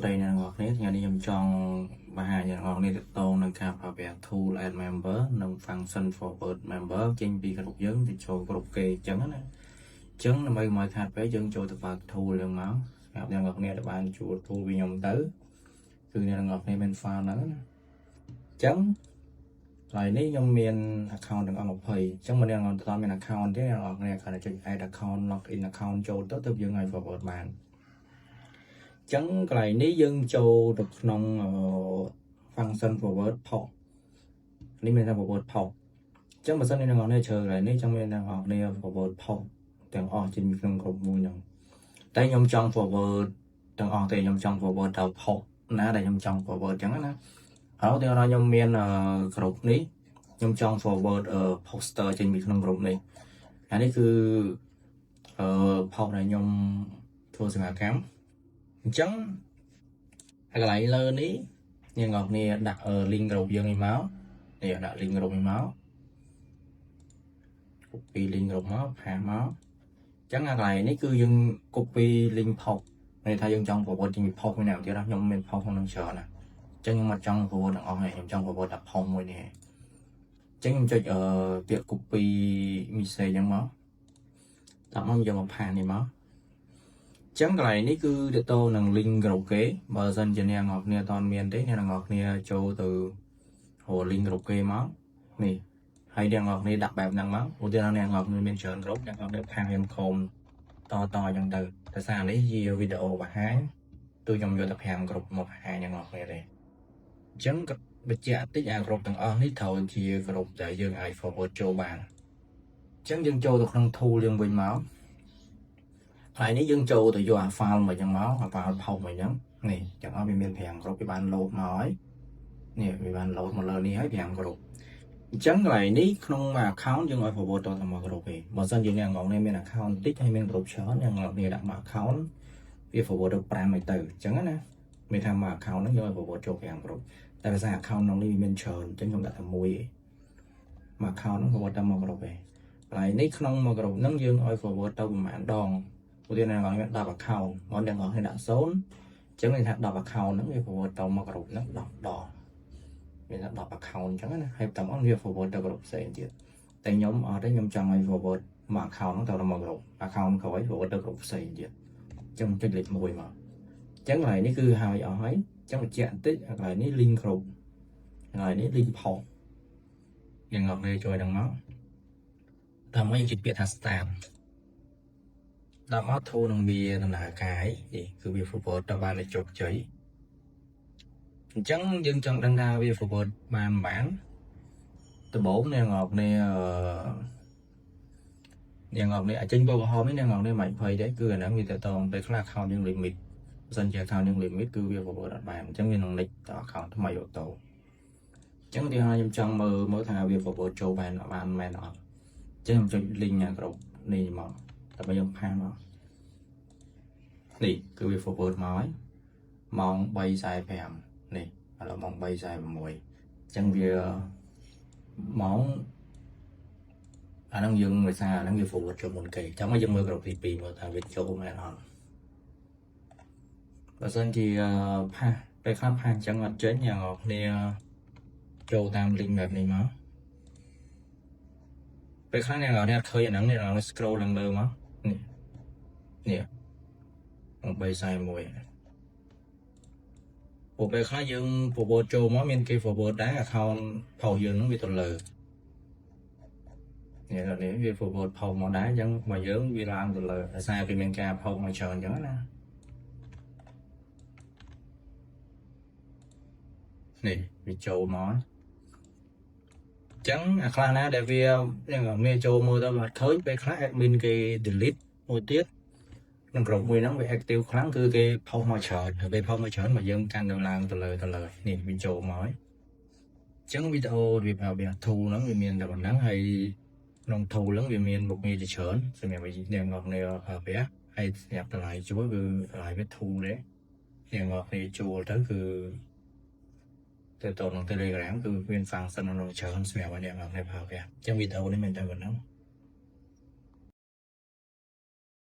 ស្ដីអ្នកទាំងអស់គ្នាថ្ងៃនេះខ្ញុំចង់បង្ហាញអ្នកទាំងអស់គ្នាទាក់ទងនឹងការប្រើប្រាស់ tool add member និង function forward member ចេញពីក្រុមយើងទៅចូលក្រុមគេអញ្ចឹងណាអញ្ចឹងដើម្បីមកខាត់ពេកយើងចូលទៅបើក tool យើងមកសម្រាប់អ្នកទាំងអស់គ្នាដែលបានជួល tool ពីខ្ញុំទៅគឺអ្នកទាំងអស់គ្នាមាន file ហ្នឹងណាអញ្ចឹងហើយនេះខ្ញុំមាន account ទាំងអស់20អញ្ចឹងមិនអ្នកទាំងអស់គ្នាមាន account ទេអ្នកទាំងអស់គ្នាគ្រាន់តែចុច add account login account ចូលទៅយើងឲ្យ forward បានចឹងកន្លែងនេះយើងចូលទៅក្នុង function forward pop នេះមានថា forward pop ចឹងបើសិនអ្នកទាំងអស់គ្នាជ្រើសកន្លែងនេះចឹងមានអ្នកទាំងអស់គ្នា forward pop ទាំងអស់ជាក្នុងក្រុមមួយហ្នឹងតែខ្ញុំចង់ forward ទាំងអស់ទេខ្ញុំចង់ forward ដល់ pop ណាដែលខ្ញុំចង់ forward ចឹងណាហើយទាំងអស់ខ្ញុំមានក្រុមនេះខ្ញុំចង់ forward poster ចេញពីក្នុងក្រុមនេះអានេះគឺpop ដែលខ្ញុំធ្វើសកម្មកម្មអញ្ចឹងហើយកន្លែងលើនេះអ្នកនរគ្នាដាក់ link ក្រុមយើងនេះមកនេះដាក់ link ក្រុមនេះមក copy link ក្រុមមកផាសមកអញ្ចឹងកន្លែងនេះគឺយើង copy link post ន័យថាយើងចង់ forward ជា post មួយណាទៀតខ្ញុំមាន post ក្នុងច្រើនណាអញ្ចឹងខ្ញុំអត់ចង់ forward ទាំងអស់ទេខ្ញុំចង់ forward តែ post មួយនេះអញ្ចឹងខ្ញុំចុចពាក្យ copy message ហ្នឹងមកតាមមកយកមកផាសនេះមកចឹងកន្លែងនេះគឺទៅតនឹង link ក្រុមគេបើសិនជាអ្នកនរគ្នាអត់មានទេអ្នកនរគ្នាចូលទៅរក link ក្រុមគេមកនេះហើយអ្នកនរគ្នាដាក់បែបហ្នឹងមកឧទាហរណ៍អ្នកនរគ្នាមានច្រើនក្រុមអ្នកនរគ្នាផាសខ្ញុំខមតអញ្ចឹងទៅតែសារនេះជាវីដេអូបង្ហាញទូខ្ញុំយកតែ5ក្រុមមកបង្ហាញអ្នកនរគ្នាទេអញ្ចឹងក៏បញ្ជាក់តិចអាក្រុមទាំងអស់នេះត្រូវជាក្រុមដែលយើងអាច forward ចូលបានអញ្ចឹងយើងចូលទៅក្នុង tool យើងវិញមកហើយនេះយើងចូលទៅយកអា file មកចឹងមកអា file ផុសមកចឹងនេះចឹងអស់វាមាន5ក្រុមវាបាន load មកហើយនេះវាបាន load មកលើនេះហើយ5ក្រុមអញ្ចឹងកន្លែងនេះក្នុងមួយ account យើងឲ្យ forward ទៅតាមក្រុមទេបើសិនជាអ្នកនរគ្នាមាន account តិចហើយមានក្រុមច្រើនអ្នកនរគ្នាដាក់មក account វា forward ទៅ5ឲ្យទៅអញ្ចឹងណាមានថាមួយ account ហ្នឹងយើងឲ្យ forward ចូល5ក្រុមតែដោយសារ account ក្នុងនេះវាមានច្រើនអញ្ចឹងខ្ញុំដាក់តែមួយឯងមួយ account ហ្នឹង forward ទៅមកក្រុមទេកន្លែងនេះក្នុងមួយក្រុមហ្នឹងយើងឲ្យ forward ទៅប្រហែលដងឧទាហរណ៍អ្នកនរគ្នា10 account មកអ្នកនរគ្នាដាក់0អញ្ចឹងមានថា10 account ហ្នឹងវា forward ទៅមកក្រុមហ្នឹង10ដងមានថា10 account អញ្ចឹងណាហើយតាមអនវា forward ទៅក្រុមផ្សេងទៀតតែខ្ញុំអត់ទេខ្ញុំចង់ឲ្យ forward មក account ហ្នឹងទៅមកក្រុម account ក្រោយ forward ទៅក្រុមផ្សេងទៀតអញ្ចឹងចុចលេខ1មកអញ្ចឹងកន្លែងនេះគឺហើយអស់ហើយអញ្ចឹងបញ្ជាក់បន្តិចកន្លែងនេះ link ក្រុមកន្លែងនេះ link post អ្នកនរគ្នាជួយដល់មកតាមមកយើងជិះពាក្យថា startដល់មកធូរនឹងវាដំណើរការនេះគឺវា forward ទៅបានជោគជ័យអញ្ចឹងយើងចង់ដឹងថាវា forward បានដំបូងអ្នកនរគ្នាអាចចេញបោកកំហមនេះអ្នកនរគ្នាមិនភ័យទេគឺអាហ្នឹងវាទៅតពេលខ្លះ account យើង limit បើសិនជា account យើង limit គឺវា forward អត់បានអញ្ចឹងវានឹង nick ទៅ account ថ្មីអូតូអញ្ចឹងទីហើយខ្ញុំចង់មើលថាវា forward ចូលបានមែនអត់អញ្ចឹងខ្ញុំចុច link ណាក្រុមនេះមកតែបើយើងផាសមកនេះគឺវា forward មកហើយម៉ោង 3:45 នេះឥឡូវម៉ោង 3:46 អញ្ចឹងវាម៉ោងអាហ្នឹងយើងដោយសារអាហ្នឹងវា forward ចូលមុនគេចាំមកយើងមើលក្រុមទី2មើលថាវាចូលមែនអត់បើសិនជាផាសពេលខ្លះផាសអញ្ចឹងអត់ចេញអ្នកនរគ្នាចូលតាម link បែបនេះមកពេលខ្លះអ្នកនរគ្នាអត់ឃើញអាហ្នឹងអ្នកនរគ្នា scroll ឡើងលើមកនេះ341ពួកពេលខ្លះយើង forward ចូលមកមានគេ forward ដែរ account ផុសយើងហ្នឹងវាទៅលើនេះវា forward ផុសមកដែរអញ្ចឹងមកយើងវាឡើងទៅលើដោយសារវាមានការផុសមកច្រើនអញ្ចឹងណានេះវាចូលមកអញ្ចឹងអាខ្លះណាដែលវាអ្នកចូលមើលទៅអត់ឃើញពេលខ្លះ admin គេ delete មួយទៀតក្នុងក្រុមមួយហ្នឹងវា active ខ្លាំងគឺគេផុសមកច្រើនហើយពេលផុសមកច្រើនមកយើងកាន់ទៅឡើងទៅលើនេះវាចូលមកហើយអញ្ចឹងវីដេអូវាប្រាប់វា tool ហ្នឹងវាមានតែប៉ុណ្ណឹងហើយក្នុង tool ហ្នឹងវាមានមុខងារជាច្រើនសម្រាប់អ្នកនរគ្នាប្រើប្រាស់ហើយសម្រាប់តម្លៃជួលគឺតម្លៃវា tool ទេអ្នកនរគ្នាជួលទៅគឺទៅក្នុង Telegram គឺមាន function នៅច្រើនសម្រាប់អ្នកនរគ្នាប្រើប្រាស់អញ្ចឹងវីដេអូនេះមានតែប៉ុណ្ណឹង